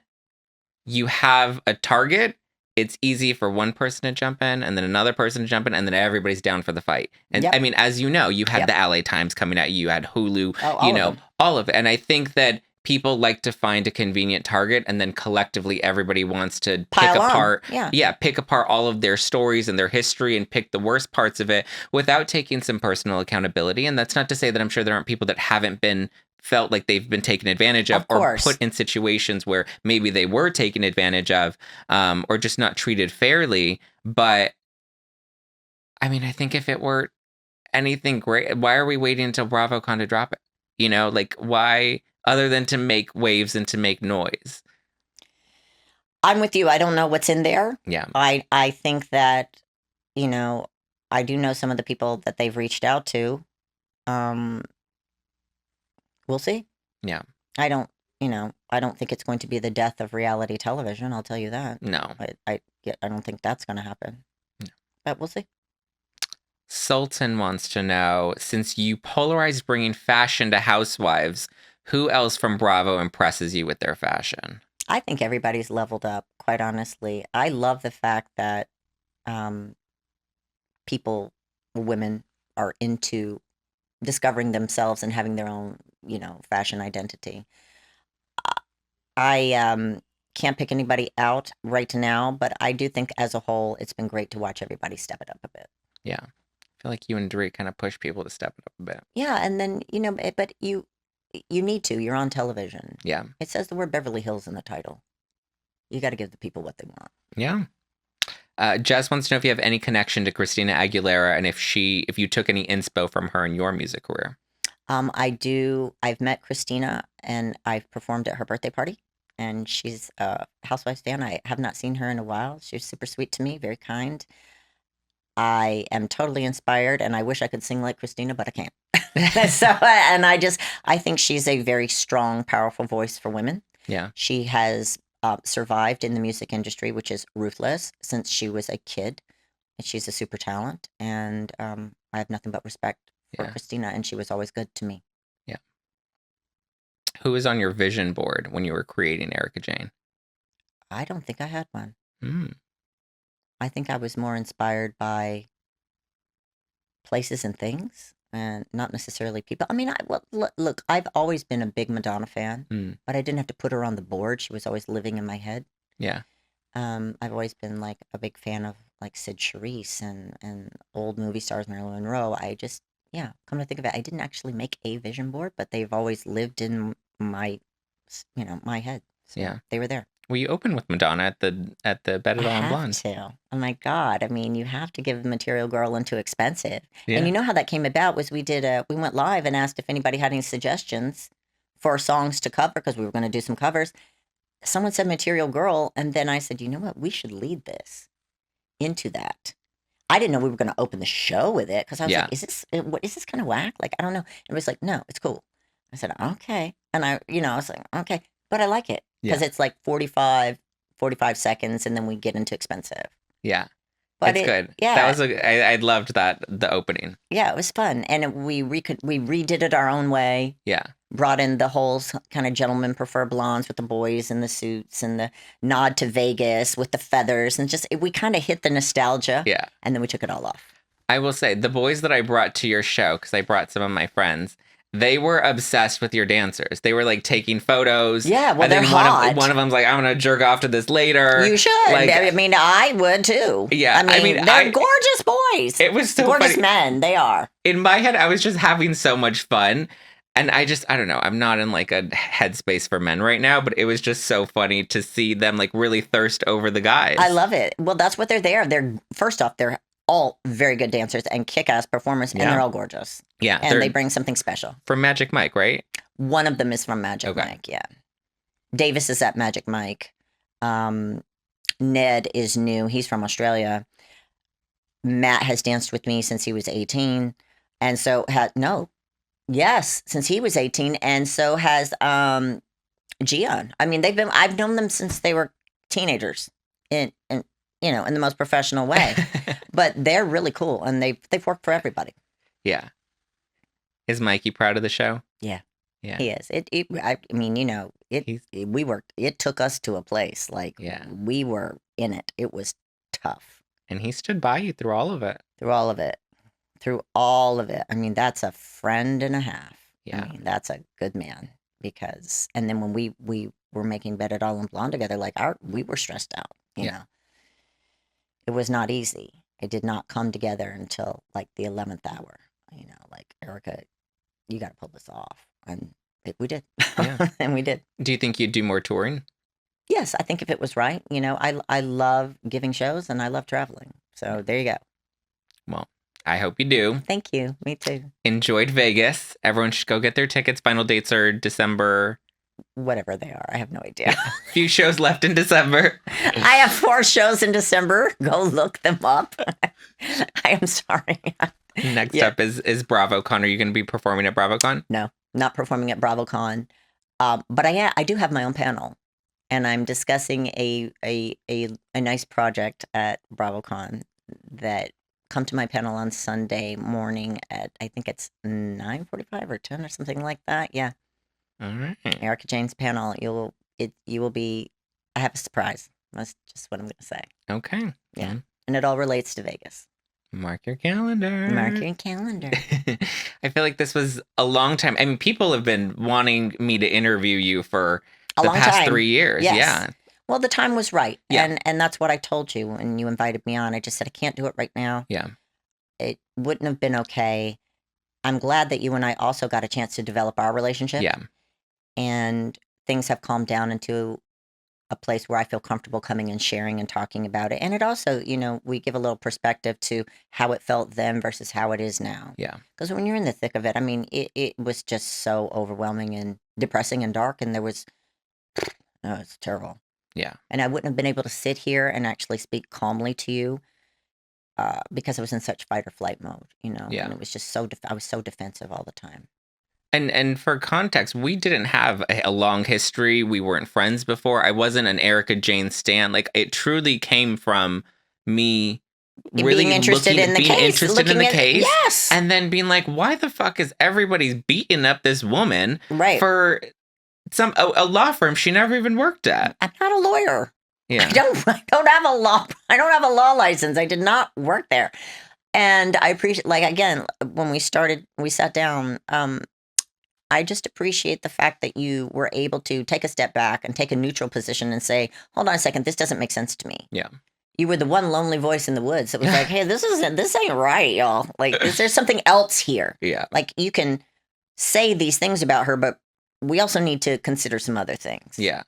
you have a target, it's easy for one person to jump in and then another person to jump in and then everybody's down for the fight. And Yep. I mean, as you know, you had the LA Times coming at you, you had Hulu, all all of it. And I think that people like to find a convenient target, and then collectively everybody wants to Pile pick on. apart. Yeah. Pick apart all of their stories and their history and pick the worst parts of it without taking some personal accountability. And that's not to say that I'm sure there aren't people that haven't felt like they've been taken advantage of or put in situations where maybe they were taken advantage of, or just not treated fairly. But I mean, I think if it were anything great, why are we waiting until BravoCon to drop it? Like, why, other than to make waves and to make noise? I'm with you. I don't know what's in there. Yeah. I think that, I do know some of the people that they've reached out to. We'll see. Yeah. I don't think it's going to be the death of reality television. I'll tell you that. No. I don't think that's going to happen. No. But we'll see. Sultan wants to know, since you polarized bringing fashion to Housewives, who else from Bravo impresses you with their fashion? I think everybody's leveled up, quite honestly. I love the fact that women are into discovering themselves and having their own, fashion identity. I can't pick anybody out right now, but I do think as a whole, it's been great to watch everybody step it up a bit. Yeah. I feel like you and Dorit kind of push people to step it up a bit. Yeah, and then, but you need to. You're on television. Yeah. It says the word Beverly Hills in the title. You got to give the people what they want. Yeah. Jess wants to know if you have any connection to Christina Aguilera and if you took any inspo from her in your music career. I do. I've met Christina and I've performed at her birthday party, and she's a Housewives fan. I have not seen her in a while. She's super sweet to me, very kind. I am totally inspired, and I wish I could sing like Christina, but I can't. I think she's a very strong, powerful voice for women. Yeah. She has survived in the music industry, which is ruthless, since she was a kid. And she's a super talent, and I have nothing but respect for Christina, and she was always good to me. Yeah. Who was on your vision board when you were creating ERIKA JAYNE? I don't think I had one. Mm. I think I was more inspired by places and things, and not necessarily people. I mean, look, I've always been a big Madonna fan, but I didn't have to put her on the board. She was always living in my head. Yeah. I've always been like a big fan of like Sid Charisse and old movie stars, Marilyn Monroe. Yeah, come to think of it, I didn't actually make a vision board, but they've always lived in my head. So Yeah. they were there. Well, you opened with Madonna at the Bet I It All on have Blonde. to. Oh my God. I mean, you have to give Material Girl and Too Expensive. Yeah. And you know how that came about was we went live and asked if anybody had any suggestions for songs to cover because we were going to do some covers. Someone said Material Girl, and then I said, you know what? We should lead this into that. I didn't know we were going to open the show with it because I was like, is this kind of whack? Like, I don't know. And it was like, no, it's cool. I said, okay. And I was like, okay, but I like it because it's like 45 seconds and then we get into Expensive. Yeah. But it's good. Yeah. That was I loved the opening. Yeah, it was fun. And we redid it our own way. Yeah. Brought in the whole kind of gentlemen prefer blondes with the boys in the suits and the nod to Vegas with the feathers and we kind of hit the nostalgia. Yeah. And then we took it all off. I will say the boys that I brought to your show, because I brought some of my friends, they were obsessed with your dancers. They were like taking photos. Yeah, well, they're hot. One of them's like, I'm going to jerk off to this later. You should. Like, I mean, I would too. Yeah. I mean they're gorgeous boys. It was so gorgeous funny. men. They are. In my head, I was just having so much fun. And I don't know. I'm not in like a headspace for men right now, but it was just so funny to see them like really thirst over the guys. I love it. Well, that's what they're there. First off, they're all very good dancers and kick-ass performers, and they're all gorgeous. Yeah. And they bring something special. From Magic Mike, right? One of them is from Magic Mike, yeah. Davis is at Magic Mike. Ned is new. He's from Australia. Matt has danced with me since he was 18. And so, since he was 18. And so has Gian. I mean, I've known them since they were teenagers in the most professional way. But they're really cool, and they've worked for everybody. Yeah. Is Mikey proud of the show? Yeah. Yeah. He is. We worked. It took us to a place. Like, we were in it. It was tough. And he stood by you through all of it. Through all of it. I mean, that's a friend and a half. Yeah. I mean, that's a good man. And then when we were making Bet It All in Blonde together, like we were stressed out, you know. It was not easy. It did not come together until like the 11th hour, like, ERIKA, you got to pull this off. And we did. Yeah. And we did. Do you think you'd do more touring? Yes, I think if it was right, I love giving shows and I love traveling. So there you go. Well, I hope you do. Thank you. Me too. Enjoyed Vegas. Everyone should go get their tickets. Final dates are December. Whatever they are. I have no idea. Few shows left in December. I have 4 shows in December. Go look them up. I am sorry. Next up is BravoCon. Are you going to be performing at BravoCon? No, not performing at BravoCon. But I do have my own panel. And I'm discussing a nice project at BravoCon that come to my panel on Sunday morning at, I think it's 9:45 or 10 or something like that. Yeah. All right. ERIKA Jayne's panel. You will be, I have a surprise. That's just what I'm going to say. Okay. Yeah. And it all relates to Vegas. Mark your calendar. Mark your calendar. I feel like this was a long time. I mean, people have been wanting me to interview you for the past 3 years. Yes. Yeah. Well, the time was right. Yeah. And that's what I told you when you invited me on. I just said, I can't do it right now. Yeah. It wouldn't have been okay. I'm glad that you and I also got a chance to develop our relationship. Yeah. And things have calmed down into a place where I feel comfortable coming and sharing and talking about it. And it also, we give a little perspective to how it felt then versus how it is now. Yeah. Because when you're in the thick of it, I mean, it was just so overwhelming and depressing and dark. And it's terrible. Yeah. And I wouldn't have been able to sit here and actually speak calmly to you because I was in such fight or flight mode, Yeah. And it was just I was so defensive all the time. And for context, we didn't have a long history. We weren't friends before. I wasn't an ERIKA Jayne stan. Like, it truly came from me really being interested in the case. Yes. And then being like, why the fuck is everybody's beating up this woman for a law firm she never even worked at? I'm not a lawyer. Yeah. I don't have a law license. I did not work there. And I appreciate, like, again, when we sat down, I just appreciate the fact that you were able to take a step back and take a neutral position and say, hold on a second, this doesn't make sense to me. Yeah. You were the one lonely voice in the woods that was like, hey, this ain't right, y'all. Like, is there something else here? Yeah. Like, you can say these things about her, but we also need to consider some other things. Yeah.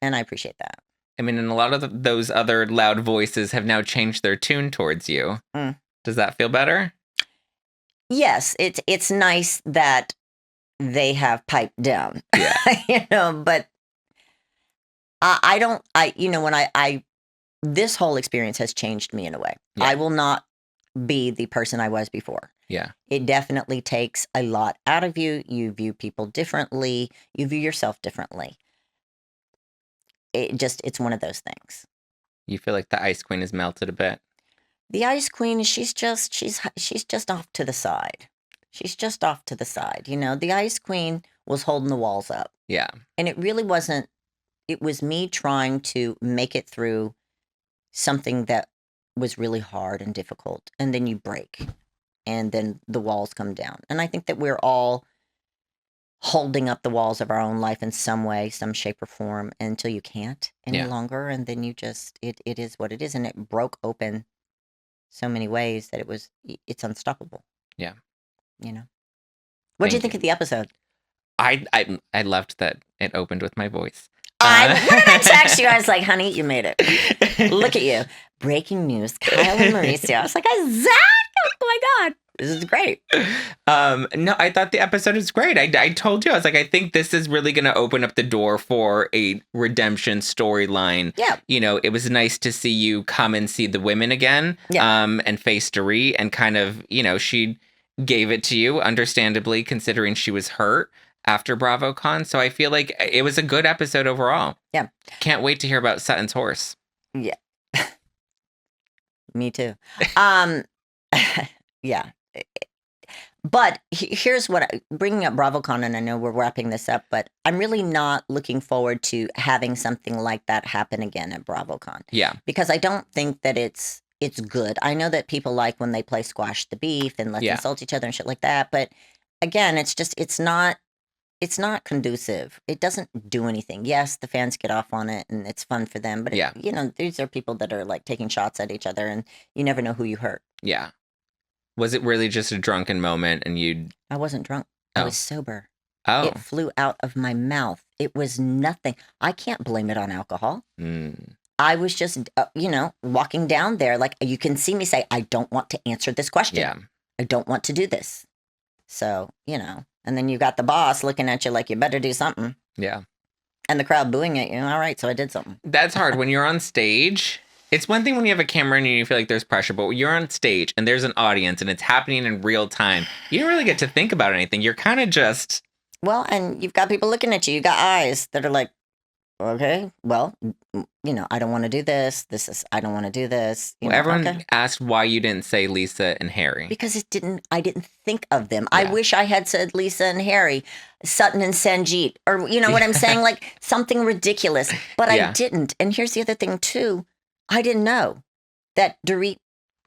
And I appreciate that. I mean, and a lot of those other loud voices have now changed their tune towards you. Does that feel better? Yes, it's nice that they have piped down. Yeah. But this whole experience has changed me in a way. Yeah. I will not be the person I was before. Yeah. It definitely takes a lot out of you. You view people differently. You view yourself differently. It's one of those things. You feel like the Ice Queen has melted a bit? The Ice Queen, she's just off to the side. She's just off to the side. The Ice Queen was holding the walls up. Yeah. And it really wasn't, it was me trying to make it through something that was really hard and difficult. And then you break. And then the walls come down. And I think that we're all holding up the walls of our own life in some way, some shape or form, until you can't any longer. And then you just, it is what it is. And it broke open so many ways that it's unstoppable. Yeah. What do you think of the episode? I loved that it opened with my voice. When I text you, I was like, honey, you made it. Look at you. Breaking news, Kyle and Mauricio. I was like, Zack! Oh my God. This is great. No, I thought the episode was great. I told you, I was like, I think this is really going to open up the door for a redemption storyline. Yeah. It was nice to see you come and see the women again. Yeah. And face Dorit and kind of, she gave it to you, understandably, considering she was hurt after BravoCon. So I feel like it was a good episode overall. Yeah. Can't wait to hear about Sutton's horse. Yeah. Me too. Yeah. But here's bringing up BravoCon, and I know we're wrapping this up, but I'm really not looking forward to having something like that happen again at BravoCon. Yeah. Because I don't think that it's good. I know that people like when they play Squash the Beef and let's insult each other and shit like that. But again, it's not conducive. It doesn't do anything. Yes, the fans get off on it and it's fun for them. But, these are people that are like taking shots at each other and you never know who you hurt. Yeah. Was it really just a drunken moment and I wasn't drunk. I was sober. Oh. It flew out of my mouth. It was nothing. I can't blame it on alcohol. I was just, walking down there. Like, you can see me say, I don't want to answer this question. Yeah. I don't want to do this. So, and then you got the boss looking at you like you better do something. Yeah. And the crowd booing at you. All right, so I did something. That's hard. When you're on stage, it's one thing when you have a camera and you feel like there's pressure, but when you're on stage and there's an audience and it's happening in real time, you don't really get to think about anything. You're kind of just... Well, and you've got people looking at you. You got eyes that are like, okay, well, I don't want to do this. I don't want to do this. Everyone asked why you didn't say Lisa and Harry. Because I didn't think of them. Yeah. I wish I had said Lisa and Harry, Sutton and Sanjeet, or you know what I'm saying? Like something ridiculous, but I didn't. And here's the other thing too. I didn't know that Dorit,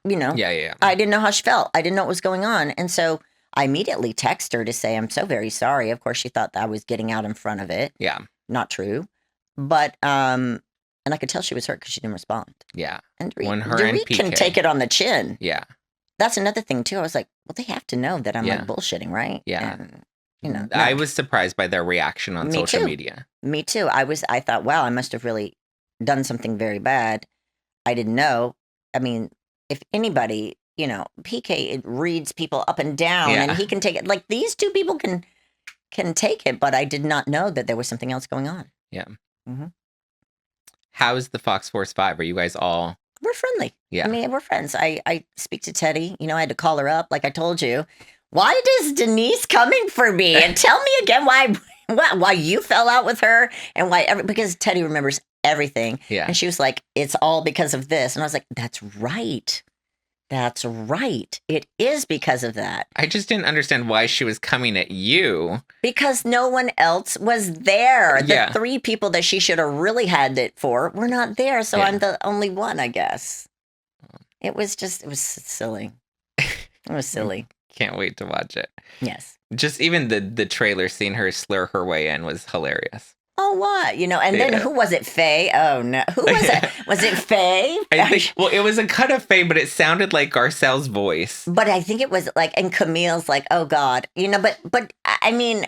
Yeah. I didn't know how she felt. I didn't know what was going on. And so I immediately texted her to say, I'm so very sorry. Of course, she thought that I was getting out in front of it. Yeah. Not true. But, and I could tell she was hurt because she didn't respond. Yeah. And Dorit can take it on the chin. Yeah. That's another thing too. I was like, well, they have to know that I'm like bullshitting, right? Yeah. And, I was surprised by their reaction on social media. Me too. I thought, wow, I must have really done something very bad. I didn't know. I mean, if anybody, PK, it reads people up and down and he can take it. Like these two people can take it, but I did not know that there was something else going on. Yeah. Mm-hmm. How's the Fox Force 5? Are you guys all... We're friendly. Yeah. I mean, we're friends. I speak to Teddy. I had to call her up, like I told you. Why is Denise coming for me? And tell me again why you fell out with her and because Teddy remembers everything. Yeah. And she was like, it's all because of this. And I was like, that's right. That's right. It is because of that. I just didn't understand why she was coming at you. Because no one else was there. The Yeah. 3 people that she should have really had it for were not there. So I'm the only one, I guess. It was silly. It was silly. Can't wait to watch it. Yes. Just even the trailer seeing her slur her way in was hilarious. Oh, what? You know, and then who was it? Faye? Oh, no. Who was it? Was it Faye? I think, well, it was a cut of Faye, but it sounded like Garcelle's voice. But I think it was like, and Camille's like, oh, God. You know, but I mean,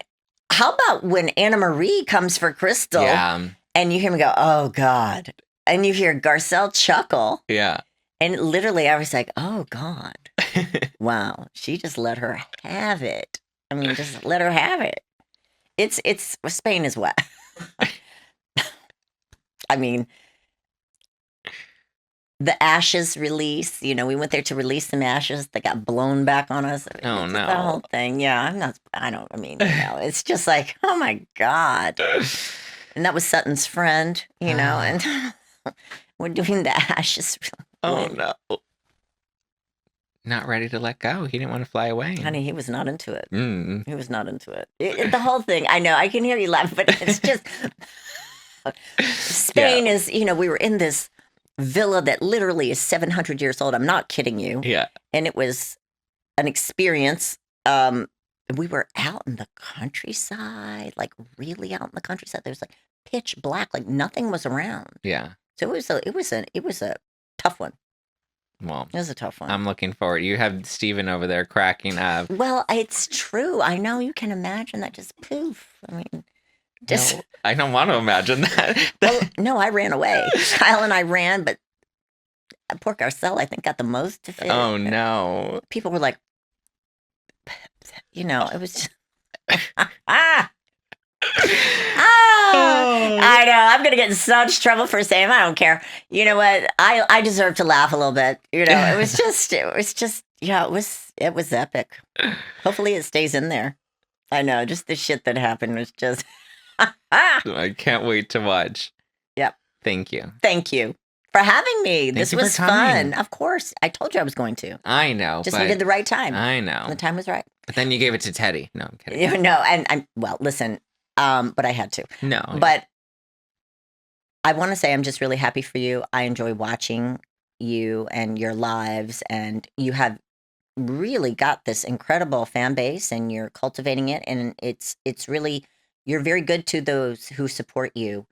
how about when Anna Marie comes for Crystal? Yeah. And you hear me go, oh, God. And you hear Garcelle chuckle. Yeah. And literally, I was like, oh, God. Wow. She just let her have it. I mean, just let her have it. It's Spain is wet. I mean, the ashes release, you know, we went there to release some ashes that got blown back on us. Oh, no. The whole thing. Yeah, it's just like, oh my God. And that was Sutton's friend, you know, and we're doing the ashes. Oh, no. Not ready to let go. He didn't want to fly away. Honey, he was not into it. Mm. He was not into it. The whole thing, I know, I can hear you laughing, but it's just, Spain is, you know, we were in this villa that literally is 700 years old. I'm not kidding you. Yeah. And it was an experience. We were out in the countryside, like really out in the countryside. There was like pitch black, like nothing was around. Yeah. So it was a tough one. Well, it was a tough one. I'm looking forward. You have Steven over there cracking up. Well, it's true. I know you can imagine that just poof. I mean, just. No, I don't want to imagine that. Well, no, I ran away. Kyle and I ran, but poor Garcelle, I think, got the most of it. Oh, no. People were like, you know, it was just. I know. I'm going to get in such trouble for saying I don't care. You know what? I deserve to laugh a little bit. You know, it was just, yeah, it was epic. Hopefully it stays in there. I know. Just the shit that happened was just. I can't wait to watch. Yep. Thank you. Thank you for having me. Thank this you for was coming. fun. Of course. I told you I was going to. I know. Just needed the right time. I know. The time was right. But then you gave it to Teddy. No, I'm kidding. You know, and I'm, well, listen, but I had to. No. But I want to say I'm just really happy for you. I enjoy watching you and your lives, and you have really got this incredible fan base, and you're cultivating it, and it's really, you're very good to those who support you.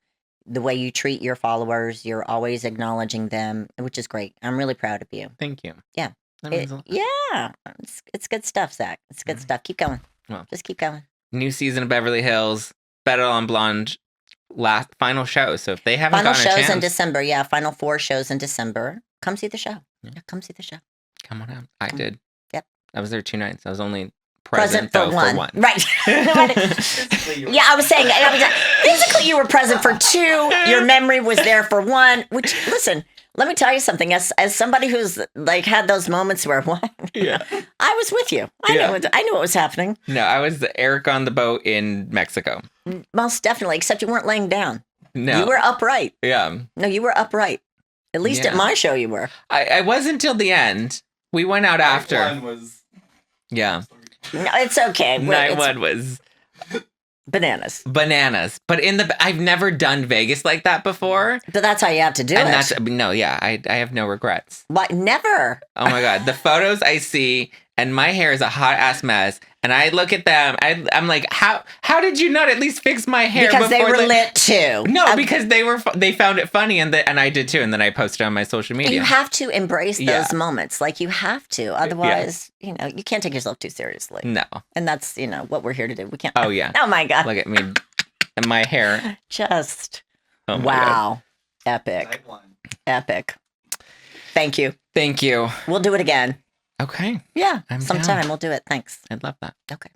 The way you treat your followers, you're always acknowledging them, which is great. I'm really proud of you. Thank you. Yeah. That means a lot. Yeah. It's good stuff, Zach. It's good stuff. Keep going. Well. Just keep going. New season of Beverly Hills, Better on Blonde, final show. So if they haven't Final gotten a shows chance, in December. Yeah, final 4 shows in December. Come see the show. Yeah, come see the show. come on out. I did. Yep. I was there 2 nights. I was only present for though, one. for one. Right. Yeah, I was saying, physically you were present for 2. Your memory was there for 1, which, listen, let me tell you something. As somebody who's like had those moments where, what? Yeah. I was with you. I knew what was happening. No, I was the Eric on the boat in Mexico. Most definitely, except you weren't laying down. No. You were upright. Yeah. No, you were upright. At least at my show you were. I was until the end. We went out after. Night 1 was... Yeah. No, it's okay. Night 1 was... Bananas. But I've never done Vegas like that before. But that's how you have to do it. I have no regrets. What? Never. Oh my God. The photos I see, and my hair is a hot ass mess. And I look at them, I'm like, how did you not at least fix my hair? Because they were lit too. No, because they found it funny, and I did too. And then I posted on my social media. You have to embrace those moments. Like, you have to. Otherwise, you can't take yourself too seriously. No. And that's, what we're here to do. We can't. Oh, yeah. Oh, my God. Look at me and my hair. Just. Oh my wow. God. Epic. Night 1. Epic. Thank you. Thank you. We'll do it again. Okay. Yeah. I'm sometime down. we'll do it. Thanks. I'd love that. Okay.